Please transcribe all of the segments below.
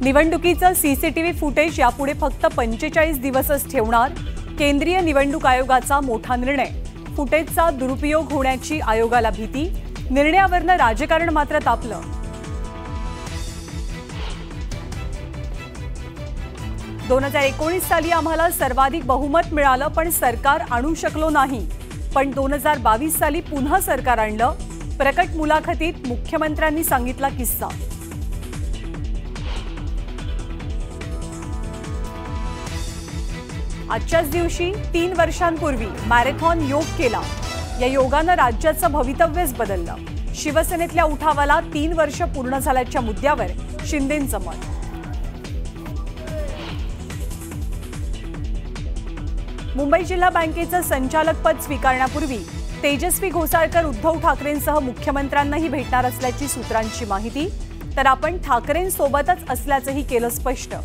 निवडणुकीचं CCTV footage यापुढे फक्त 45 दिवसच ठेवणार। केंद्रीय निवडणूक आयोगाचा मोठा निर्णय। फुटेजचा दुरुपयोग होण्याची आयोगाला भीती। निर्णयावरनं राजकारण मात्र तापलं। – 2019 साली आम्हाला सर्वाधिक बहुमत मिळालं पण सरकार आणू शकलो नाही, पण 2022 साली पुन्हा सरकार आणलं। प्रकट मुलाखतीत मुख्यमंत्र्यांनी सांगितला किस्सा। आजच्याच दिवशी 3 वर्षांपूर्वी मॅरेथॉन योग केला। या योगानं राज्याचं भवितव्यच बदललं। शिवसेनेतल्या उठावाला 3 वर्ष पूर्ण झाल्याच्या मुद्द्यावर शिंदेंचं मत। मुंबई जिल्हा बँकेचं संचालकपद स्वीकारण्यापूर्वी तेजस्वी घोसाळकर उद्धव ठाकरेंसह मुख्यमंत्र्यांनाही भेटणार असल्याची सूत्रांची माहिती। तर आपण ठाकरेंसोबतच असल्याचंही केलं स्पष्ट।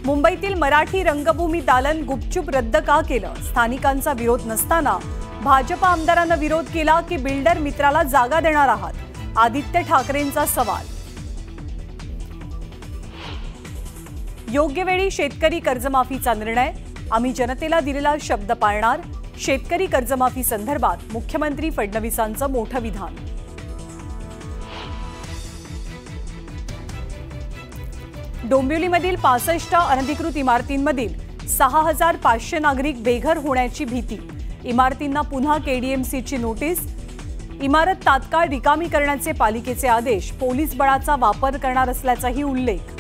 मुंबईतील मराठी रंगभूमी दालन गुपचूप रद्द का केलं? स्थानिकांचा विरोध नसताना भाजप आमदारांना विरोध केला की बिल्डर मित्राला जागा देणार आहात? आदित्य ठाकरेंचा सवाल। योग्य वेळी शेतकरी कर्जमाफीचा निर्णय। आम्ही जनतेला दिलेला शब्द पाळणार। शेतकरी कर्जमाफी संदर्भात मुख्यमंत्री फडणवीसांचं मोठं विधान। डोंबिवलीमधील 65 अनधिकृत इमारतींमधील 6500 नागरिक बेघर होण्याची भीती। इमारतींना पुन्हा केडीएमसीची नोटीस। इमारत तात्काळ रिकामी करण्याचे पालिकेचे आदेश। पोलीस बळाचा वापर करणार असल्याचाही उल्लेख।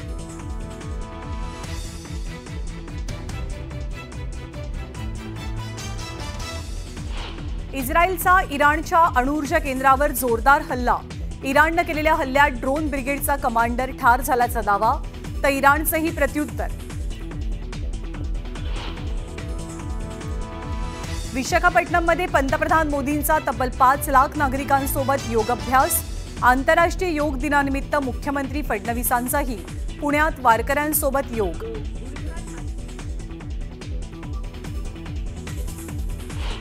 इस्रायलचा इराणच्या अणुऊर्जा केंद्रावर जोरदार हल्ला। इराणनं केलेल्या हल्ल्यात ड्रोन ब्रिगेडचा कमांडर ठार झाल्याचा दावा, तर इराणचंही प्रत्युत्तर। विशाखापट्टणममध्ये पंतप्रधान मोदींचा तब्बल 5 लाख नागरिकांसोबत योगाभ्यास। आंतरराष्ट्रीय योग दिनानिमित्त मुख्यमंत्री फडणवीसांचाही पुण्यात वारकऱ्यांसोबत योग।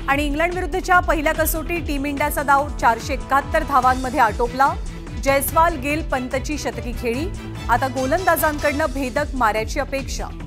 आणि इंग्लंड विरुद्धच्या पहिल्या कसोटी टीम इंडियाचा डाव 471 धावांमध्ये आटोपला। जयस्वाल, गेल, पंतची शतकी खेळी। आता गोलंदाजांकडनं भेदक माऱ्याची अपेक्षा।